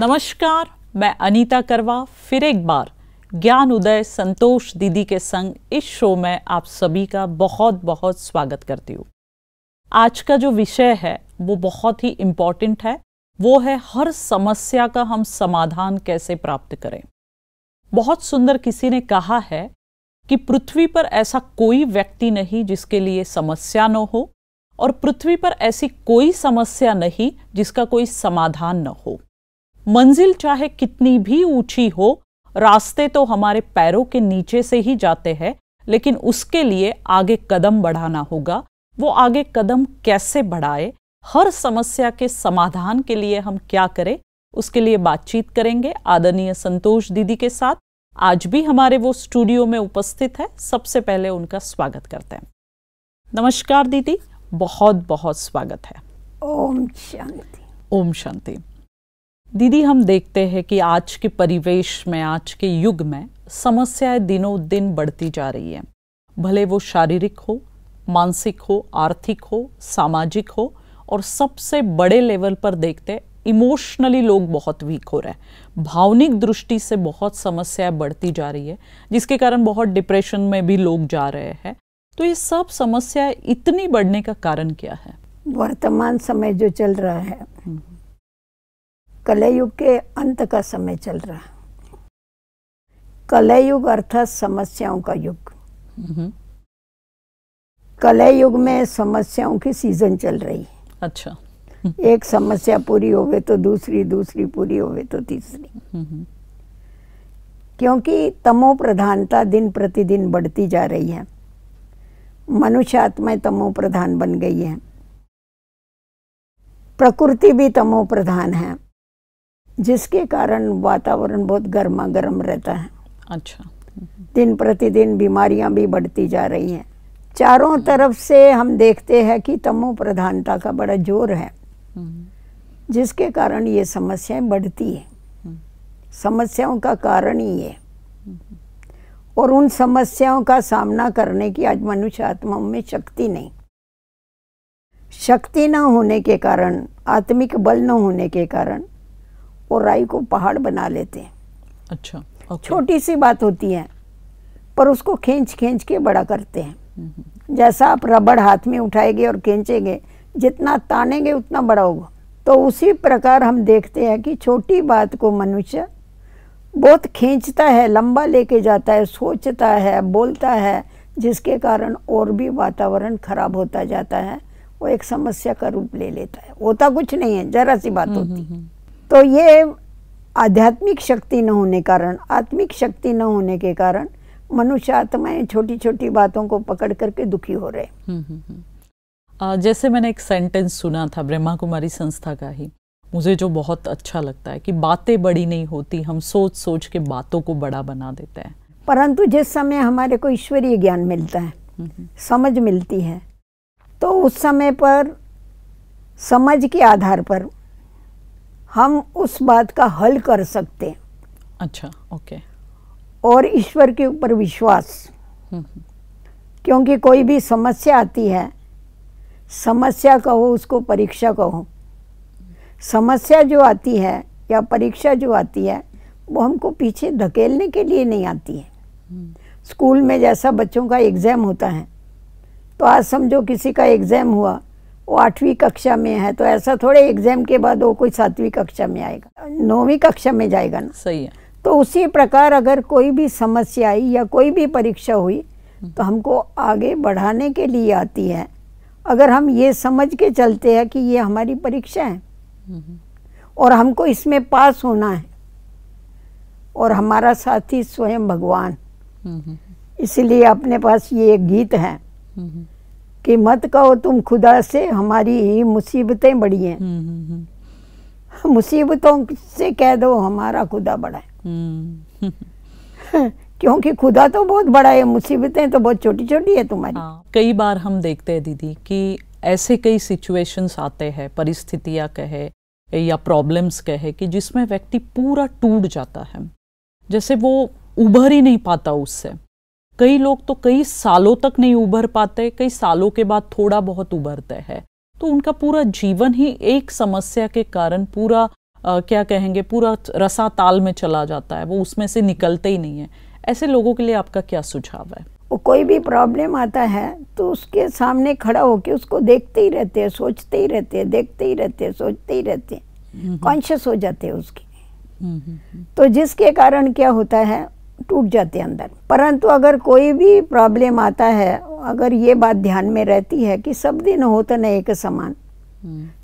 नमस्कार, मैं अनीता करवा फिर एक बार ज्ञान उदय संतोष दीदी के संग इस शो में आप सभी का बहुत बहुत स्वागत करती हूँ। आज का जो विषय है वो बहुत ही इम्पोर्टेंट है। वो है हर समस्या का हम समाधान कैसे प्राप्त करें। बहुत सुंदर किसी ने कहा है कि पृथ्वी पर ऐसा कोई व्यक्ति नहीं जिसके लिए समस्या न हो, और पृथ्वी पर ऐसी कोई समस्या नहीं जिसका कोई समाधान न हो। मंजिल चाहे कितनी भी ऊंची हो, रास्ते तो हमारे पैरों के नीचे से ही जाते हैं, लेकिन उसके लिए आगे कदम बढ़ाना होगा। वो आगे कदम कैसे बढ़ाए, हर समस्या के समाधान के लिए हम क्या करें, उसके लिए बातचीत करेंगे आदरणीय संतोष दीदी के साथ। आज भी हमारे वो स्टूडियो में उपस्थित है। सबसे पहले उनका स्वागत करते हैं। नमस्कार दीदी, बहुत बहुत स्वागत है। ओम शांति। ओम शांति। दीदी, हम देखते हैं कि आज के परिवेश में, आज के युग में समस्याएं दिनों दिन बढ़ती जा रही हैं। भले वो शारीरिक हो, मानसिक हो, आर्थिक हो, सामाजिक हो, और सबसे बड़े लेवल पर देखते इमोशनली लोग बहुत वीक हो रहे हैं। भावनिक दृष्टि से बहुत समस्याएं बढ़ती जा रही है, जिसके कारण बहुत डिप्रेशन में भी लोग जा रहे हैं। तो ये सब समस्याएं इतनी बढ़ने का कारण क्या है? वर्तमान समय जो चल रहा है, कलयुग के अंत का समय चल रहा है। कलयुग अर्थात समस्याओं का युग। कलयुग में समस्याओं की सीजन चल रही है। अच्छा। एक समस्या पूरी होवे तो दूसरी, दूसरी पूरी होवे तो तीसरी। क्योंकि तमो प्रधानता दिन प्रतिदिन बढ़ती जा रही है। मनुष्य आत्माएं तमो प्रधान बन गई है। प्रकृति भी तमो प्रधान है, जिसके कारण वातावरण बहुत गर्मा गर्म रहता है। अच्छा। दिन प्रतिदिन बीमारियां भी बढ़ती जा रही हैं। चारों तरफ से हम देखते हैं कि तमो प्रधानता का बड़ा जोर है, जिसके कारण ये समस्याएं बढ़ती है। समस्याओं का कारण ही है, और उन समस्याओं का सामना करने की आज मनुष्य आत्माओं में शक्ति नहीं। शक्ति न होने के कारण, आत्मिक बल न होने के कारण और राई को पहाड़ बना लेते हैं। अच्छा। ओके। छोटी सी बात होती है, पर उसको खींच खींच के बड़ा करते हैं। जैसा आप रबड़ हाथ में उठाएंगे और खींचेंगे, जितना तानेंगे उतना बड़ा होगा। तो उसी प्रकार हम देखते हैं कि छोटी बात को मनुष्य बहुत खींचता है, लंबा लेके जाता है, सोचता है, बोलता है, जिसके कारण और भी वातावरण खराब होता जाता है। वो एक समस्या का रूप ले लेता है। होता कुछ नहीं है, जरा सी बात होती। तो ये आध्यात्मिक शक्ति न होने कारण, आत्मिक शक्ति न होने के कारण मनुष्य आत्माएं छोटी छोटी बातों को पकड़ करके दुखी हो रहे। जैसे मैंने एक सेंटेंस सुना था ब्रह्मा कुमारी संस्था का ही, मुझे जो बहुत अच्छा लगता है कि बातें बड़ी नहीं होती, हम सोच सोच के बातों को बड़ा बना देते हैं। परंतु जिस समय हमारे को ईश्वरीय ज्ञान मिलता है, समझ मिलती है, तो उस समय पर समझ के आधार पर हम उस बात का हल कर सकते हैं। अच्छा। ओके। और ईश्वर के ऊपर विश्वास, क्योंकि कोई भी समस्या आती है, समस्या कहो उसको परीक्षा कहो, समस्या जो आती है या परीक्षा जो आती है वो हमको पीछे धकेलने के लिए नहीं आती है। स्कूल में जैसा बच्चों का एग्ज़ाम होता है, तो आज समझो किसी का एग्ज़ाम हुआ, वो 8वीं कक्षा में है, तो ऐसा थोड़े एग्ज़ाम के बाद वो कोई 7वीं कक्षा में आएगा, 9वीं कक्षा में जाएगा ना। सही है। तो उसी प्रकार अगर कोई भी समस्या आई या कोई भी परीक्षा हुई, तो हमको आगे बढ़ाने के लिए आती है। अगर हम ये समझ के चलते हैं कि ये हमारी परीक्षा है और हमको इसमें पास होना है, और हमारा साथी स्वयं भगवान, इसलिए अपने पास ये एक गीत है कि मत कहो तुम खुदा से हमारी ही मुसीबतें बड़ी हैं, मुसीबतों से कह दो हमारा खुदा बड़ा है। क्योंकि खुदा तो बहुत बड़ा है, मुसीबतें तो बहुत छोटी छोटी है तुम्हारी। कई बार हम देखते हैं दीदी कि ऐसे कई सिचुएशंस आते हैं, परिस्थितियां कहे या प्रॉब्लम्स कहे, कि जिसमें व्यक्ति पूरा टूट जाता है, जैसे वो उभर ही नहीं पाता उससे। कई लोग तो कई सालों तक नहीं उभर पाते, कई सालों के बाद थोड़ा बहुत उभरते हैं। तो उनका पूरा जीवन ही एक समस्या के कारण पूरा क्या कहेंगे, पूरा रसा ताल में चला जाता है, वो उसमें से निकलते ही नहीं है। ऐसे लोगों के लिए आपका क्या सुझाव है? वो कोई भी प्रॉब्लम आता है तो उसके सामने खड़ा होके उसको देखते ही रहते हैं, सोचते ही रहते हैं, देखते ही रहते हैं, सोचते ही रहते हैं, कॉन्शियस हो जाते हैं उसकी। तो जिसके कारण क्या होता है, टूट जाते हैं अंदर। परंतु अगर कोई भी प्रॉब्लम आता है, अगर ये बात ध्यान में रहती है कि सब दिन होता नहीं एक समान,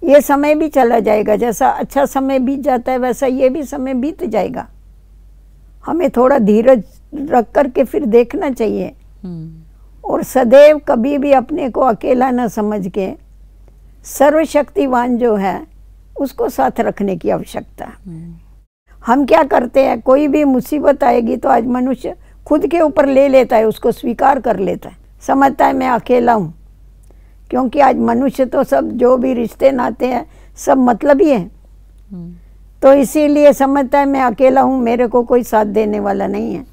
ये समय भी चला जाएगा, जैसा अच्छा समय बीत जाता है वैसा ये भी समय बीत जाएगा। हमें थोड़ा धीरज रख कर के फिर देखना चाहिए और सदैव कभी भी अपने को अकेला न समझ के सर्वशक्तिवान जो है उसको साथ रखने की आवश्यकता है। हम क्या करते हैं, कोई भी मुसीबत आएगी तो आज मनुष्य खुद के ऊपर ले लेता है, उसको स्वीकार कर लेता है, समझता है मैं अकेला हूँ। क्योंकि आज मनुष्य तो सब जो भी रिश्ते नाते हैं सब मतलबी है, तो इसीलिए समझता है मैं अकेला हूँ, मेरे को कोई साथ देने वाला नहीं है।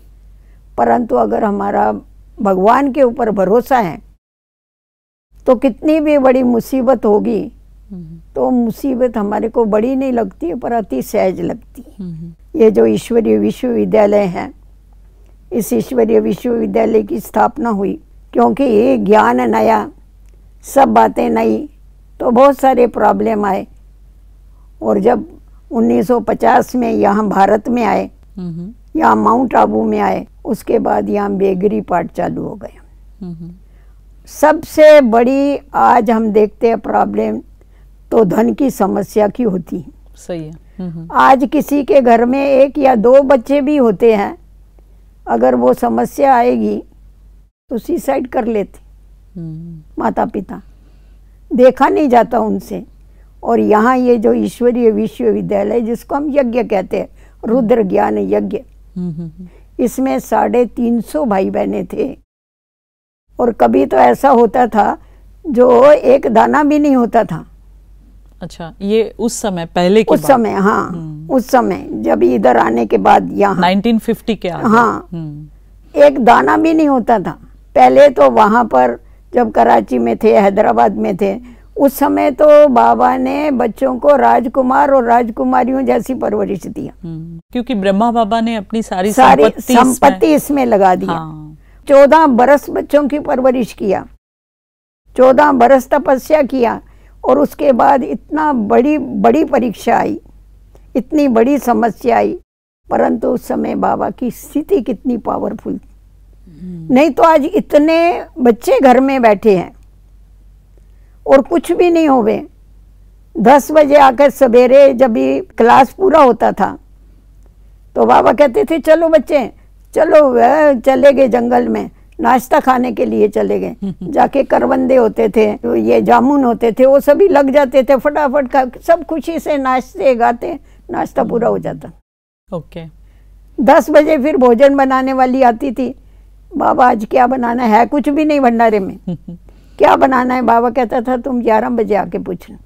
परंतु अगर हमारा भगवान के ऊपर भरोसा है तो कितनी भी बड़ी मुसीबत होगी तो मुसीबत हमारे को बड़ी नहीं लगती है, पर अति सहज लगती है। ये जो ईश्वरीय विश्वविद्यालय है, इस ईश्वरीय विश्वविद्यालय की स्थापना हुई क्योंकि ये ज्ञान नया, सब बातें नई, तो बहुत सारे प्रॉब्लम आए। और जब 1950 में यहाँ भारत में आए, यहाँ माउंट आबू में आए, उसके बाद यहाँ बेगरी पाठ चालू हो गया। सबसे बड़ी आज हम देखते हैं प्रॉब्लम तो धन की समस्या की होती है। सही है। आज किसी के घर में 1 या 2 बच्चे भी होते हैं, अगर वो समस्या आएगी तो सुसाइड कर लेते माता पिता, देखा नहीं जाता उनसे। और यहाँ ये जो ईश्वरीय विश्वविद्यालय जिसको हम यज्ञ कहते हैं, रुद्र ज्ञान यज्ञ, इसमें 350 भाई बहने थे। और कभी तो ऐसा होता था जो एक दाना भी नहीं होता था। अच्छा, ये उस समय पहले की उस समय, हाँ उस समय जब इधर आने के बाद यहाँ 1950 के आगे, हाँ एक दाना भी नहीं होता था। पहले तो वहाँ पर जब कराची में थे, हैदराबाद में थे, उस समय तो बाबा ने बच्चों को राजकुमार और राजकुमारियों जैसी परवरिश दिया, क्योंकि ब्रह्मा बाबा ने अपनी सारी संपत्ति इसमें लगा दिया। हाँ। 14 बरस बच्चों की परवरिश किया, 14 बरस तपस्या किया, और उसके बाद इतना बड़ी परीक्षा आई, इतनी बड़ी समस्या आई। परंतु उस समय बाबा की स्थिति कितनी पावरफुल, नहीं तो आज इतने बच्चे घर में बैठे हैं और कुछ भी नहीं होवे। 10 बजे आकर सवेरे जब भी क्लास पूरा होता था तो बाबा कहते थे चलो बच्चे चलो, चले गए जंगल में, नाश्ता खाने के लिए चले गए। जाके करवंदे होते थे, तो ये जामुन होते थे, वो सभी लग जाते थे, फटाफट खा, सब खुशी से नाचते गाते, नाश्ता पूरा हो जाता। ओके। 10 बजे फिर भोजन बनाने वाली आती थी, बाबा आज क्या बनाना है, कुछ भी नहीं भंडारे में, क्या बनाना है। बाबा कहता था तुम 11 बजे आके पूछना,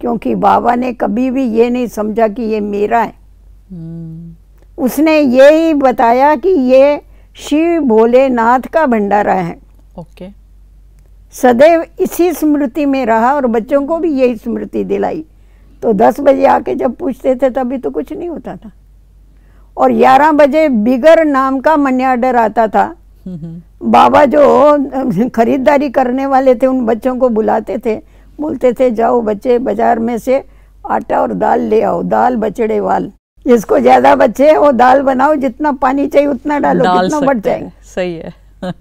क्योंकि बाबा ने कभी भी ये नहीं समझा कि ये मेरा है। उसने यही बताया कि ये शिव भोलेनाथ का भंडारा है। ओके। सदैव इसी स्मृति में रहा और बच्चों को भी यही स्मृति दिलाई। तो 10 बजे आके जब पूछते थे तभी तो कुछ नहीं होता था। और 11 बजे बिगर नाम का मनी ऑर्डर आता था। बाबा जो खरीदारी करने वाले थे उन बच्चों को बुलाते थे, बोलते थे जाओ बच्चे बाजार में से आटा और दाल ले आओ, दाल बचड़े वाल, जिसको ज्यादा बचे वो दाल बनाओ, जितना पानी चाहिए उतना डालो, कितना बढ़ जाएगा। सही है।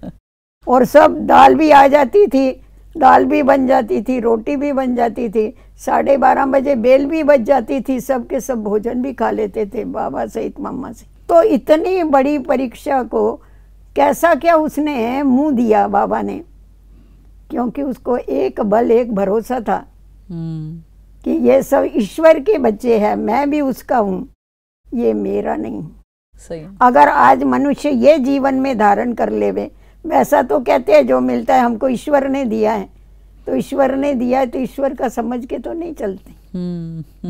और सब दाल भी आ जाती थी, दाल भी बन जाती थी, रोटी भी बन जाती थी, 12:30 बजे बेल भी बज जाती थी, सबके सब भोजन भी खा लेते थे बाबा सहित मम्मा से। तो इतनी बड़ी परीक्षा को कैसा क्या उसने मुंह दिया बाबा ने, क्योंकि उसको एक बल एक भरोसा था कि ये सब ईश्वर के बच्चे हैं, मैं भी उसका हूँ, ये मेरा नहीं। सही। अगर आज मनुष्य ये जीवन में धारण कर लेवे, वैसा तो कहते हैं जो मिलता है हमको ईश्वर ने दिया है, तो ईश्वर ने दिया है तो ईश्वर का समझ के तो नहीं चलते।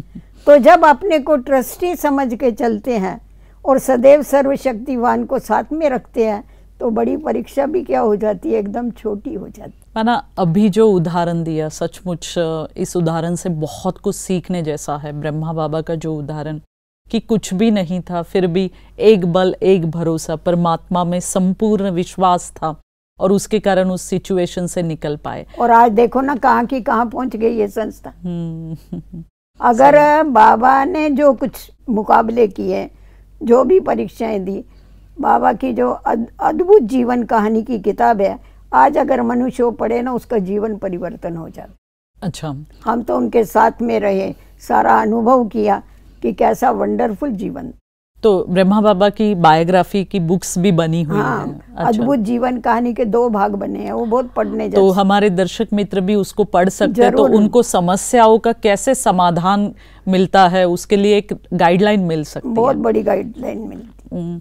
तो जब अपने को ट्रस्टी समझ के चलते हैं और सदैव सर्वशक्तिवान को साथ में रखते हैं, तो बड़ी परीक्षा भी क्या हो जाती है, एकदम छोटी हो जाती है। माना अभी जो उदाहरण दिया, सचमुच इस उदाहरण से बहुत कुछ सीखने जैसा है। ब्रह्मा बाबा का जो उदाहरण कि कुछ भी नहीं था, फिर भी एक बल एक भरोसा, परमात्मा में संपूर्ण विश्वास था और उसके कारण उस सिचुएशन से निकल पाए। और आज देखो ना कहाँ की कहाँ पहुंच गई ये संस्था। अगर बाबा ने जो कुछ मुकाबले किए, जो भी परीक्षाएं दी, बाबा की जो अद्भुत जीवन कहानी की किताब है, आज अगर मनुष्य वो पढ़े ना, उसका जीवन परिवर्तन हो जाता। अच्छा, हम तो उनके साथ में रहे, सारा अनुभव किया कि कैसा वंडरफुल जीवन। तो ब्रह्मा बाबा की बायोग्राफी की बुक्स भी बनी हुई हाँ, है। अच्छा। अद्भुत जीवन कहानी के 2 भाग बने हैं, वो बहुत पढ़ने जैसे। तो हमारे दर्शक मित्र भी उसको पढ़ सकते हैं, तो उनको समस्याओं का कैसे समाधान मिलता है उसके लिए एक गाइडलाइन मिल सकती है। बहुत बड़ी गाइडलाइन मिलती है।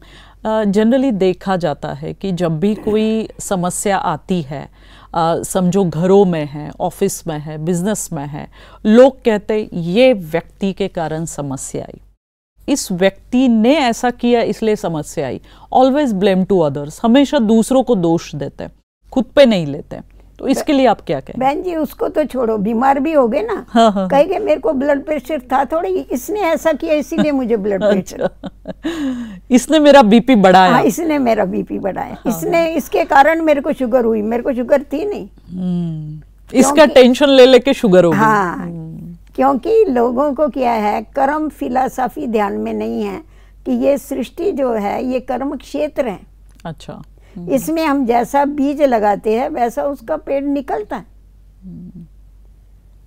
जनरली देखा जाता है कि जब भी कोई समस्या आती है, समझो घरों में है, ऑफिस में है, बिजनेस में है, लोग कहते ये व्यक्ति के कारण समस्या आई, इस व्यक्ति ने ऐसा किया इसलिए समस्या आई। ऑलवेज ब्लेम टू अदर्स, हमेशा दूसरों को दोष देते हैं, खुद पे नहीं लेते। तो इसके लिए आप क्या कहें? बहन जी, उसको तो छोड़ो, बीमार भी हो गए ना। हाँ। कहेंगे मेरे को ब्लड प्रेशर था थोड़ी, इसने ऐसा किया इसीलिए मुझे ब्लड प्रेशर। इसने मेरा बीपी बढ़ाया। हाँ, इसने मेरा बीपी बढ़ाया। हाँ। इसने, इसके कारण मेरे को शुगर हुई, मेरे को शुगर थी नहीं। इसका टेंशन ले लेके शुगर हो गई। हाँ, क्योंकि लोगों को क्या है, कर्म फिलॉसफी ध्यान में नहीं है कि ये सृष्टि जो है ये कर्म क्षेत्र है। अच्छा। इसमें हम जैसा बीज लगाते हैं वैसा उसका पेड़ निकलता है।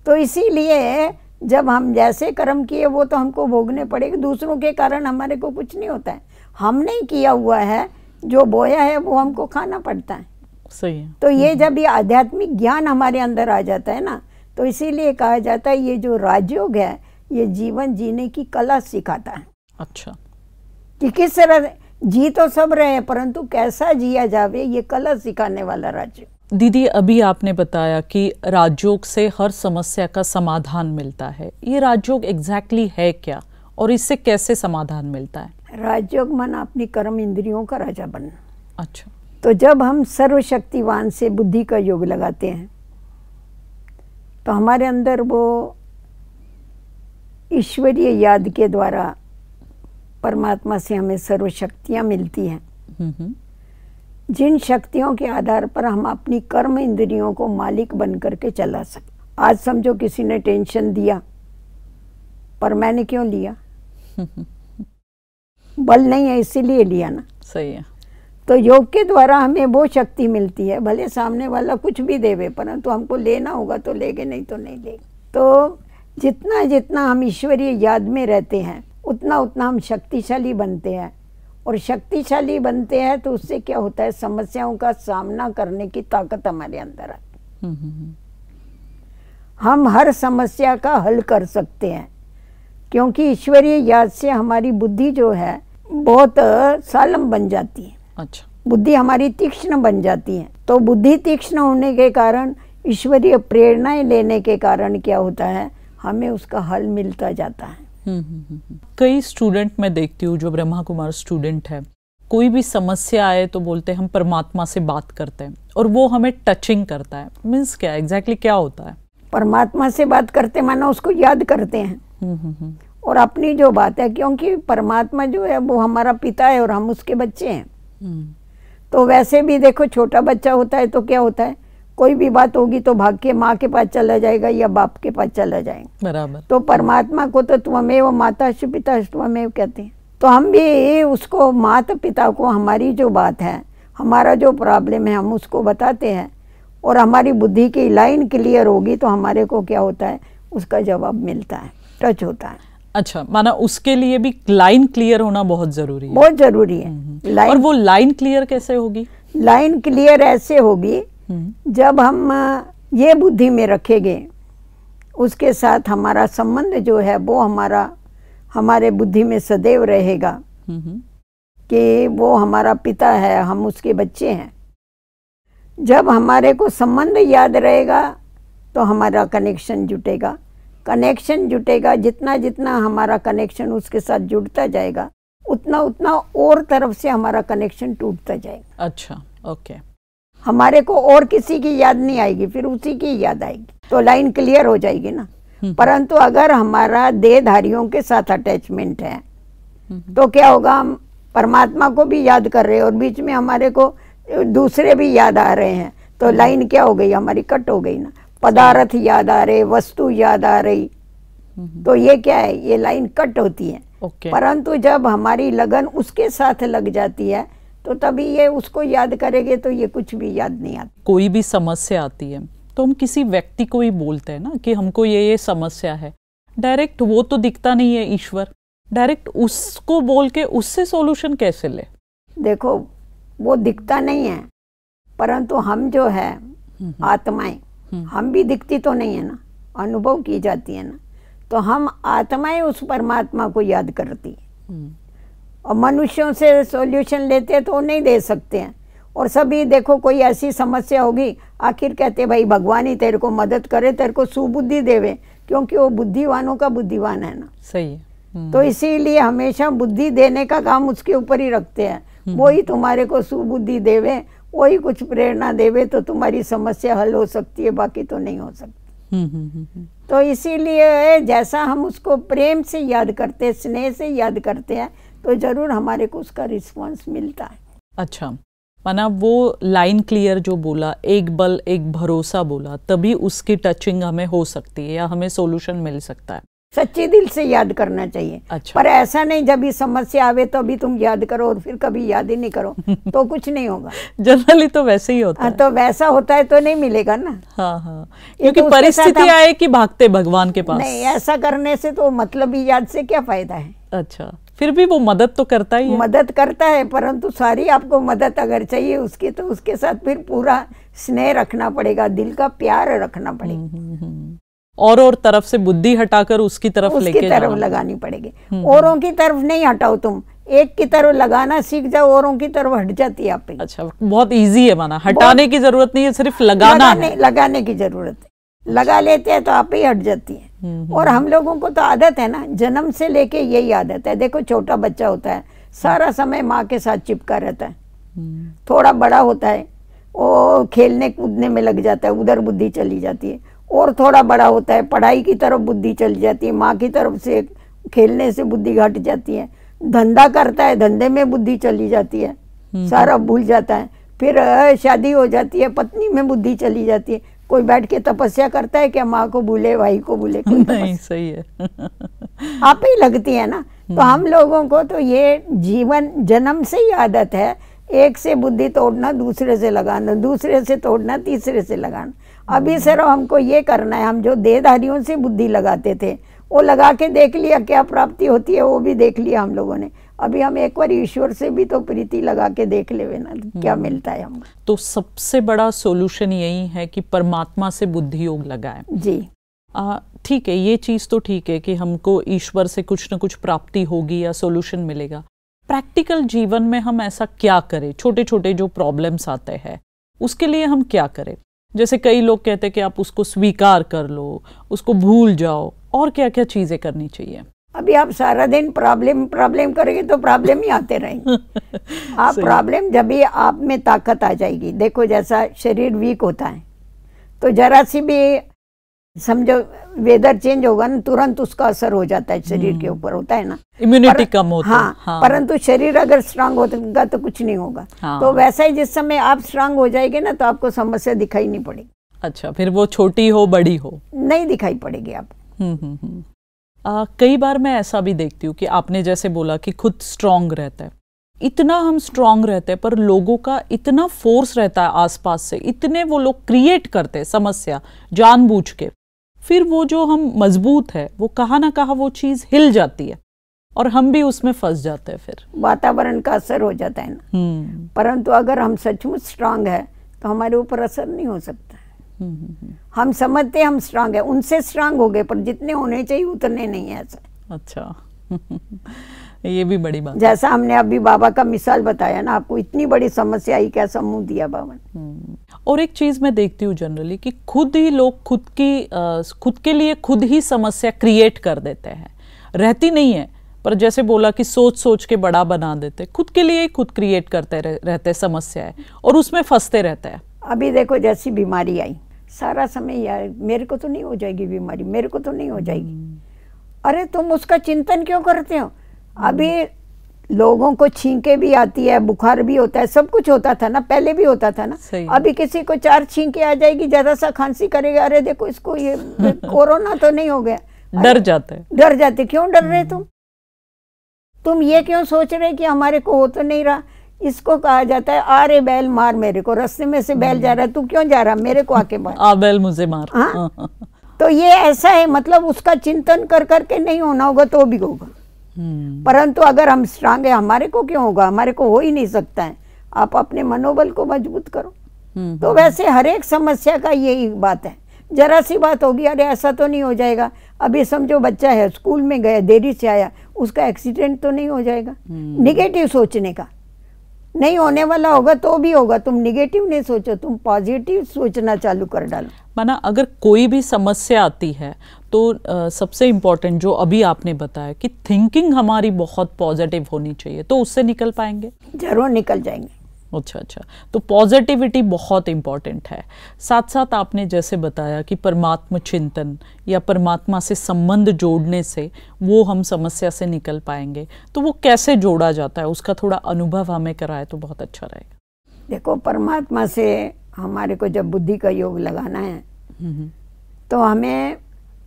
तो इसीलिए जब हम जैसे कर्म किए वो तो हमको भोगने पड़ेगा, दूसरों के कारण हमारे को कुछ नहीं होता है। हमने किया हुआ है, जो बोया है वो हमको खाना पड़ता है। सही है। तो ये जब ये आध्यात्मिक ज्ञान हमारे अंदर आ जाता है ना, तो इसीलिए कहा जाता है ये जो राजयोग है ये जीवन जीने की कला सिखाता है। अच्छा। कि किस तरह जी तो सब रहे हैं, परंतु कैसा जिया जावे ये कला सिखाने वाला राजयोग। दीदी, अभी आपने बताया कि राजयोग से हर समस्या का समाधान मिलता है। ये राजयोग एग्जैक्टली है क्या और इससे कैसे समाधान मिलता है? राजयोग मन अपनी कर्म इंद्रियों का राजा बनना। अच्छा। तो जब हम सर्वशक्तिवान से बुद्धि का योग लगाते हैं तो हमारे अंदर वो ईश्वरीय याद के द्वारा परमात्मा से हमें सर्वशक्तियाँ मिलती हैं, जिन शक्तियों के आधार पर हम अपनी कर्म इंद्रियों को मालिक बन करके चला सकते। आज समझो किसी ने टेंशन दिया, पर मैंने क्यों लिया? बल नहीं है इसीलिए लिया ना। सही है। तो योग के द्वारा हमें वो शक्ति मिलती है, भले सामने वाला कुछ भी देवे, परंतु हमको लेना होगा तो लेंगे, नहीं तो नहीं लेंगे। तो जितना जितना हम ईश्वरीय याद में रहते हैं उतना उतना हम शक्तिशाली बनते हैं, और शक्तिशाली बनते हैं तो उससे क्या होता है, समस्याओं का सामना करने की ताकत हमारे अंदर आती है। हम हर समस्या का हल कर सकते हैं, क्योंकि ईश्वरीय याद से हमारी बुद्धि जो है बहुत सालम बन जाती है। अच्छा। बुद्धि हमारी तीक्ष्ण बन जाती है। तो बुद्धि तीक्ष्ण होने के कारण, ईश्वरीय प्रेरणाएं लेने के कारण क्या होता है, हमें उसका हल मिलता जाता है। कई स्टूडेंट मैं देखती हूँ जो ब्रह्मा कुमार स्टूडेंट है, कोई भी समस्या आए तो बोलते हैं हम परमात्मा से बात करते हैं, और वो हमें टचिंग करता है। मीन्स क्या एग्जैक्टली क्या होता है? परमात्मा से बात करते माना उसको याद करते हैं और अपनी जो बात है, क्योंकि परमात्मा जो है वो हमारा पिता है और हम उसके बच्चे हैं। तो वैसे भी देखो, छोटा बच्चा होता है तो क्या होता है, कोई भी बात होगी तो भाग के माँ के पास चला जाएगा या बाप के पास चला जाएगा। बराबर। तो परमात्मा को तो त्वमेव माता पिता त्वमेव कहते हैं। तो हम भी उसको, माता पिता को हमारी जो बात है, हमारा जो प्रॉब्लम है, हम उसको बताते हैं, और हमारी बुद्धि की लाइन क्लियर होगी तो हमारे को क्या होता है, उसका जवाब मिलता है, टच होता है। अच्छा, माना उसके लिए भी लाइन क्लियर होना बहुत जरूरी है। बहुत जरूरी है। और वो लाइन क्लियर कैसे होगी? लाइन क्लियर ऐसे होगी जब हम ये बुद्धि में रखेंगे, उसके साथ हमारा संबंध जो है वो हमारे बुद्धि में सदैव रहेगा कि वो हमारा पिता है, हम उसके बच्चे हैं। जब हमारे को संबंध याद रहेगा तो हमारा कनेक्शन जुटेगा। जितना जितना हमारा कनेक्शन उसके साथ जुड़ता जाएगा उतना उतना और तरफ से हमारा कनेक्शन टूटता जाएगा। अच्छा, ओके। हमारे को और किसी की याद नहीं आएगी, फिर उसी की याद आएगी, तो लाइन क्लियर हो जाएगी ना। परंतु अगर हमारा देहधारियों के साथ अटैचमेंट है तो क्या होगा, हम परमात्मा को भी याद कर रहे हैं और बीच में हमारे को दूसरे भी याद आ रहे हैं, तो लाइन क्या हो गई, हमारी कट हो गई ना। पदार्थ याद आ रहे, वस्तु याद आ रही, तो ये क्या है, ये लाइन कट होती है। परंतु जब हमारी लगन उसके साथ लग जाती है तो तभी ये उसको याद करेंगे, तो ये कुछ भी याद नहीं आता। कोई भी समस्या आती है तो हम किसी व्यक्ति को ही बोलते हैं ना कि हमको ये समस्या है, डायरेक्ट वो तो दिखता नहीं है ईश्वर, डायरेक्ट उसको बोल के उससे सॉल्यूशन कैसे ले? देखो वो दिखता नहीं है, परंतु हम जो है आत्माएं, हम भी दिखती तो नहीं है ना, अनुभव की जाती है ना, तो हम आत्माएं उस परमात्मा को याद करती है। और मनुष्यों से सॉल्यूशन लेते तो नहीं दे सकते हैं। और सभी देखो कोई ऐसी समस्या होगी, आखिर कहते भाई भगवान ही तेरे को मदद करे, तेरे को सुबुद्धि देवे, क्योंकि वो बुद्धिवानों का बुद्धिवान है ना। सही है। तो इसीलिए हमेशा बुद्धि देने का काम उसके ऊपर ही रखते हैं। वही तुम्हारे को सुबुद्धि देवे, वही कुछ प्रेरणा देवे, तो तुम्हारी समस्या हल हो सकती है, बाकी तो नहीं हो सकती। तो इसीलिए जैसा हम उसको प्रेम से याद करते हैं, स्नेह से याद करते हैं, तो जरूर हमारे को उसका रिस्पांस मिलता है। अच्छा, माना वो लाइन क्लियर जो बोला, एक बल एक भरोसा बोला, तभी उसकी टचिंग हमें हो सकती है या हमें सॉल्यूशन मिल सकता है। सच्चे दिल से याद करना चाहिए। अच्छा। पर ऐसा नहीं जब भी समस्या आवे तो अभी तुम याद करो और फिर कभी याद ही नहीं करो तो कुछ नहीं होगा। जनरली तो वैसे ही होता है। तो वैसा होता है तो नहीं मिलेगा ना। हाँ हाँ, क्योंकि परिस्थिति आए कि भागते भगवान के पास। नहीं, ऐसा करने से तो मतलब ही याद से क्या फायदा है। अच्छा, फिर भी वो मदद तो करता ही है। मदद करता है, परंतु सारी आपको मदद अगर चाहिए उसकी, तो उसके साथ फिर पूरा स्नेह रखना पड़ेगा, दिल का प्यार रखना पड़ेगा। और तरफ से बुद्धि हटाकर उसकी तरफ लगानी पड़ेगी। औरों की तरफ नहीं हटाओ, तुम एक की तरफ लगाना सीख जाओ, औरों की तरफ हट जाती है आप ही। अच्छा, बहुत इजी है, माना हटाने की जरूरत नहीं है, सिर्फ लगाने की जरूरत है। लगा लेते हैं तो आप ही हट जाती है। और हम लोगों को तो आदत है ना, जन्म से लेके यही आदत है। देखो छोटा बच्चा होता है, सारा समय माँ के साथ चिपका रहता है। थोड़ा बड़ा होता है, वो खेलने कूदने में लग जाता है, उधर बुद्धि चली जाती है। और थोड़ा बड़ा होता है, पढ़ाई की तरफ बुद्धि चली जाती है, माँ की तरफ से खेलने से बुद्धि घट जाती है। धंधा करता है, धंधे में बुद्धि चली जाती है, सारा भूल जाता है। फिर शादी हो जाती है, पत्नी में बुद्धि चली जाती है। कोई बैठ के तपस्या करता है क्या, माँ को भूले, भाई को भूले? नहीं, सही है। आप ही लगती है ना। तो हम लोगों को तो ये जीवन जन्म से ही आदत है, एक से बुद्धि तोड़ना, दूसरे से लगाना, दूसरे से तोड़ना, तीसरे से लगाना। अभी सिर्फ हमको ये करना है, हम जो देहधारियों से बुद्धि लगाते थे वो लगा के देख लिया, क्या प्राप्ति होती है वो भी देख लिया हम लोगों ने। अभी हम एक बार ईश्वर से भी तो प्रीति लगा के देख ले ना, क्या मिलता है हमको। तो सबसे बड़ा सॉल्यूशन यही है कि परमात्मा से बुद्धि योग लगाएं। जी ठीक है, ये चीज तो ठीक है कि हमको ईश्वर से कुछ न कुछ प्राप्ति होगी या सॉल्यूशन मिलेगा। प्रैक्टिकल जीवन में हम ऐसा क्या करें? छोटे छोटे जो प्रॉब्लम्स आते हैं उसके लिए हम क्या करें? जैसे कई लोग कहते हैं कि आप उसको स्वीकार कर लो, उसको भूल जाओ, और क्या क्या चीजें करनी चाहिए? अभी आप सारा दिन प्रॉब्लम करेंगे तो प्रॉब्लम ही आते रहेंगे। आप प्रॉब्लम जब भी आप में ताकत आ जाएगी। देखो जैसा शरीर वीक होता है तो जरा सी भी समझो वेदर चेंज होगा ना, तुरंत उसका असर हो जाता है शरीर के ऊपर, होता है ना, इम्यूनिटी कम होता है। हाँ, परंतु शरीर अगर स्ट्रांग होगा तो कुछ नहीं होगा। तो वैसा ही जिस समय आप स्ट्रांग हो जाएंगे ना तो आपको समस्या दिखाई नहीं पड़ेगी। अच्छा, फिर वो छोटी हो बड़ी हो नहीं दिखाई पड़ेगी आप। कई बार मैं ऐसा भी देखती हूँ कि आपने जैसे बोला कि खुद स्ट्रांग रहता है, इतना हम स्ट्रांग रहते हैं, पर लोगों का इतना फोर्स रहता है आसपास से, इतने वो लोग क्रिएट करते हैं समस्या जानबूझ के, फिर वो जो हम मजबूत है वो कहाँ ना कहाँ वो चीज हिल जाती है और हम भी उसमें फंस जाते हैं। फिर वातावरण का असर हो जाता है ना। परंतु अगर हम सचमुच स्ट्रांग है तो हमारे ऊपर असर नहीं हो सकता। हम समझते हम स्ट्रांग है, उनसे स्ट्रांग हो गए, पर जितने होने चाहिए उतने नहीं है ऐसा। अच्छा ये भी बड़ी बात। जैसा हमने अभी बाबा का मिसाल बताया ना, आपको इतनी बड़ी समस्या आई, कैसा मुंह दिया बाबा ने। और एक चीज मैं देखती हूँ जनरली कि खुद ही लोग खुद के लिए खुद ही समस्या क्रिएट कर देते हैं, रहती नहीं है, पर जैसे बोला कि सोच सोच के बड़ा बना देते, खुद के लिए ही खुद क्रिएट करते रहते समस्याएं और उसमें फंसते रहते हैं। अभी देखो जैसी बीमारी आई, सारा समय यार मेरे को तो नहीं हो जाएगी बीमारी, मेरे को तो नहीं हो जाएगी। अरे तुम उसका चिंतन क्यों करते हो? अभी लोगों को छींके भी आती है, बुखार भी होता है, सब कुछ होता था ना, पहले भी होता था ना। अभी किसी को 4 छींके आ जाएगी, ज्यादा सा खांसी करेगा, अरे देखो इसको ये कोरोना तो नहीं हो गया, डर जाते। डर जाते। क्यों डर रहे तुम ये क्यों सोच रहे कि हमारे को हो तो नहीं रहा? इसको कहा जाता है आ रे बैल मार मेरे को, रास्ते में से बैल जा रहा है, तू क्यों जा रहा, मेरे को आके मार। आ बैल मुझे मार। हाँ? तो ये ऐसा है, मतलब उसका चिंतन कर करके नहीं होना होगा तो भी होगा। परंतु अगर हम स्ट्रांग है, हमारे को क्यों होगा, हमारे को हो ही नहीं सकता है। आप अपने मनोबल को मजबूत करो। तो वैसे हर एक समस्या का यही बात है, जरा सी बात होगी, अरे ऐसा तो नहीं हो जाएगा। अभी समझो बच्चा है, स्कूल में गया, देरी से आया, उसका एक्सीडेंट तो नहीं हो जाएगा। निगेटिव सोचने का, नहीं होने वाला होगा तो भी होगा। तुम निगेटिव नहीं सोचो, तुम पॉजिटिव सोचना चालू कर डालो। माना अगर कोई भी समस्या आती है तो सबसे इम्पोर्टेंट जो अभी आपने बताया कि थिंकिंग हमारी बहुत पॉजिटिव होनी चाहिए, तो उससे निकल पाएंगे? जरूर निकल जाएंगे। अच्छा, तो पॉजिटिविटी बहुत इम्पॉर्टेंट है। साथ साथ आपने जैसे बताया कि परमात्मा चिंतन या परमात्मा से संबंध जोड़ने से वो हम समस्या से निकल पाएंगे, तो वो कैसे जोड़ा जाता है, उसका थोड़ा अनुभव हमें कराए तो बहुत अच्छा रहेगा। देखो, परमात्मा से हमारे को जब बुद्धि का योग लगाना है तो हमें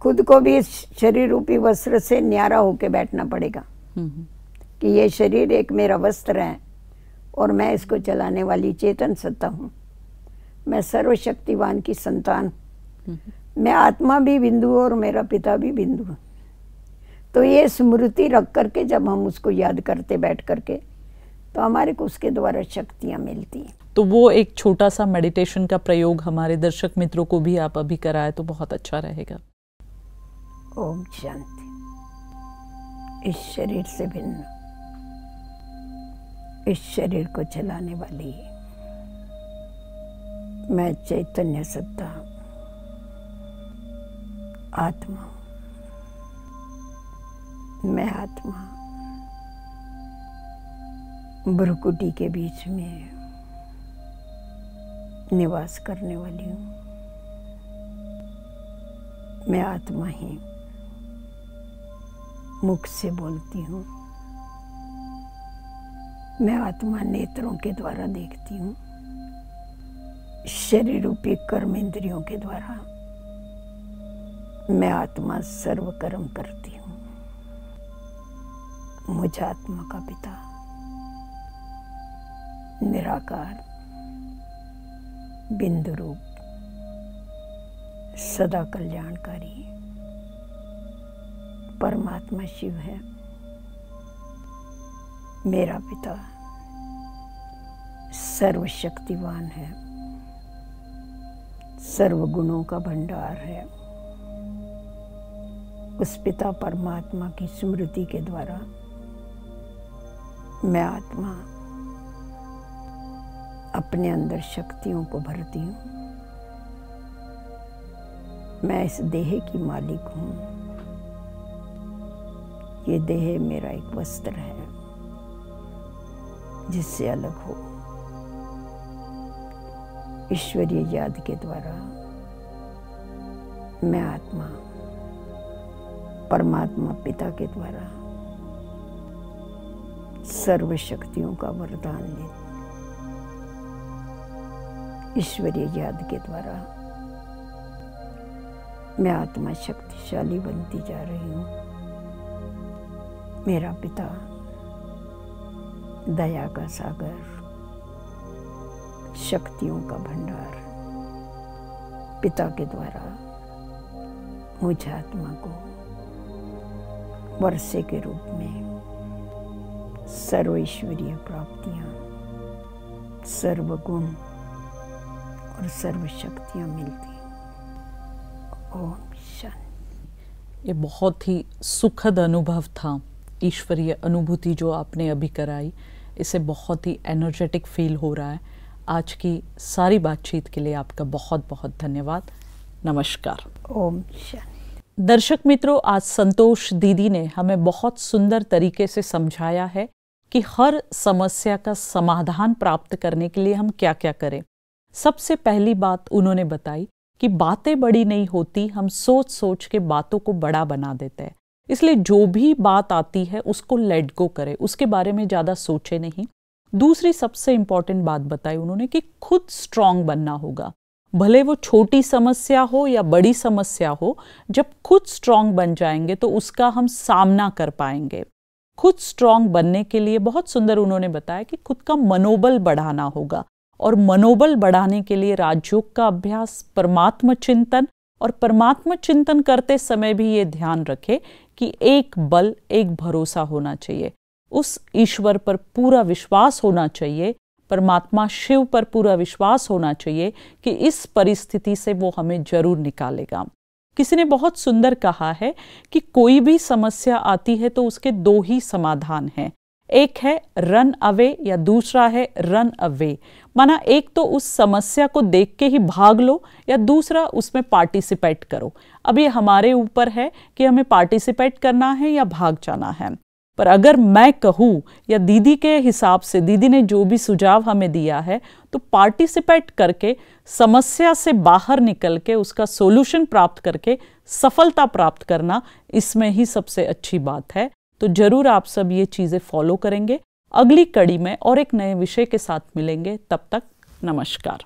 खुद को भी इस शरीर रूपी वस्त्र से न्यारा होके बैठना पड़ेगा कि ये शरीर एक मेरा वस्त्र है और मैं इसको चलाने वाली चेतन सत्ता हूँ। मैं सर्वशक्तिवान की संतान, मैं आत्मा भी बिंदु और मेरा पिता भी बिंदु। तो ये स्मृति रख करके जब हम उसको याद करते बैठ करके, तो हमारे को उसके द्वारा शक्तियाँ मिलती हैं। तो वो एक छोटा सा मेडिटेशन का प्रयोग हमारे दर्शक मित्रों को भी आप अभी कराए तो बहुत अच्छा रहेगा। ओम शांति। इस शरीर से भिन्न, इस शरीर को चलाने वाली मैं चैतन्य सत्ता आत्मा, मैं आत्मा भ्रुकुटी के बीच में निवास करने वाली हूँ। मैं आत्मा ही मुख से बोलती हूँ, मैं आत्मा नेत्रों के द्वारा देखती हूँ, शरीर रूपी कर्म इंद्रियों के द्वारा मैं आत्मा सर्व कर्म करती हूँ। मुझ आत्मा का पिता निराकार बिंदु रूप सदा कल्याणकारी परमात्मा शिव है। मेरा पिता सर्वशक्तिवान है, सर्व गुणों का भंडार है। उस पिता परमात्मा की स्मृति के द्वारा मैं आत्मा अपने अंदर शक्तियों को भरती हूँ। मैं इस देह की मालिक हूँ। ये देह मेरा एक वस्त्र है जिससे अलग हो। ईश्वरीय याद के द्वारा मैं आत्मा परमात्मा पिता के द्वारा सर्व शक्तियों का वरदान ले। ईश्वरीय याद के द्वारा मैं आत्मा शक्तिशाली बनती जा रही हूँ। मेरा पिता दया का सागर, शक्तियों का भंडार, पिता के द्वारा मुझ आत्मा को वर्षे के रूप में सर्व ईश्वरीय प्राप्तियां, सर्व गुण और सर्व शक्तियां मिलती। ओम शांति। ये बहुत ही सुखद अनुभव था, ईश्वरीय अनुभूति जो आपने अभी कराई, इसे बहुत ही एनर्जेटिक फील हो रहा है। आज की सारी बातचीत के लिए आपका बहुत बहुत धन्यवाद। नमस्कार। ओम शांति। दर्शक मित्रों, आज संतोष दीदी ने हमें बहुत सुंदर तरीके से समझाया है कि हर समस्या का समाधान प्राप्त करने के लिए हम क्या क्या करें। सबसे पहली बात उन्होंने बताई कि बातें बड़ी नहीं होती, हम सोच सोच के बातों को बड़ा बना देते हैं। इसलिए जो भी बात आती है उसको लेट गो करें, उसके बारे में ज़्यादा सोचे नहीं। दूसरी सबसे इंपॉर्टेंट बात बताई उन्होंने कि खुद स्ट्रांग बनना होगा, भले वो छोटी समस्या हो या बड़ी समस्या हो। जब खुद स्ट्रांग बन जाएंगे तो उसका हम सामना कर पाएंगे। खुद स्ट्रांग बनने के लिए बहुत सुंदर उन्होंने बताया कि खुद का मनोबल बढ़ाना होगा, और मनोबल बढ़ाने के लिए राजयोग का अभ्यास, परमात्मा चिंतन, और परमात्मा चिंतन करते समय भी ये ध्यान रखें कि एक बल, एक भरोसा होना चाहिए, उस ईश्वर पर पूरा विश्वास होना चाहिए, परमात्मा शिव पर पूरा विश्वास होना चाहिए कि इस परिस्थिति से वो हमें जरूर निकालेगा। किसी ने बहुत सुंदर कहा है कि कोई भी समस्या आती है तो उसके दो ही समाधान हैं, एक है रन अवे या दूसरा है रन अवे। माना एक तो उस समस्या को देख के ही भाग लो या दूसरा उसमें पार्टिसिपेट करो। अब ये हमारे ऊपर है कि हमें पार्टिसिपेट करना है या भाग जाना है। पर अगर मैं कहूँ या दीदी के हिसाब से, दीदी ने जो भी सुझाव हमें दिया है, तो पार्टिसिपेट करके समस्या से बाहर निकल के उसका सॉल्यूशन प्राप्त करके सफलता प्राप्त करना, इसमें ही सबसे अच्छी बात है। तो जरूर आप सब ये चीज़ें फॉलो करेंगे। अगली कड़ी में और एक नए विषय के साथ मिलेंगे। तब तक नमस्कार।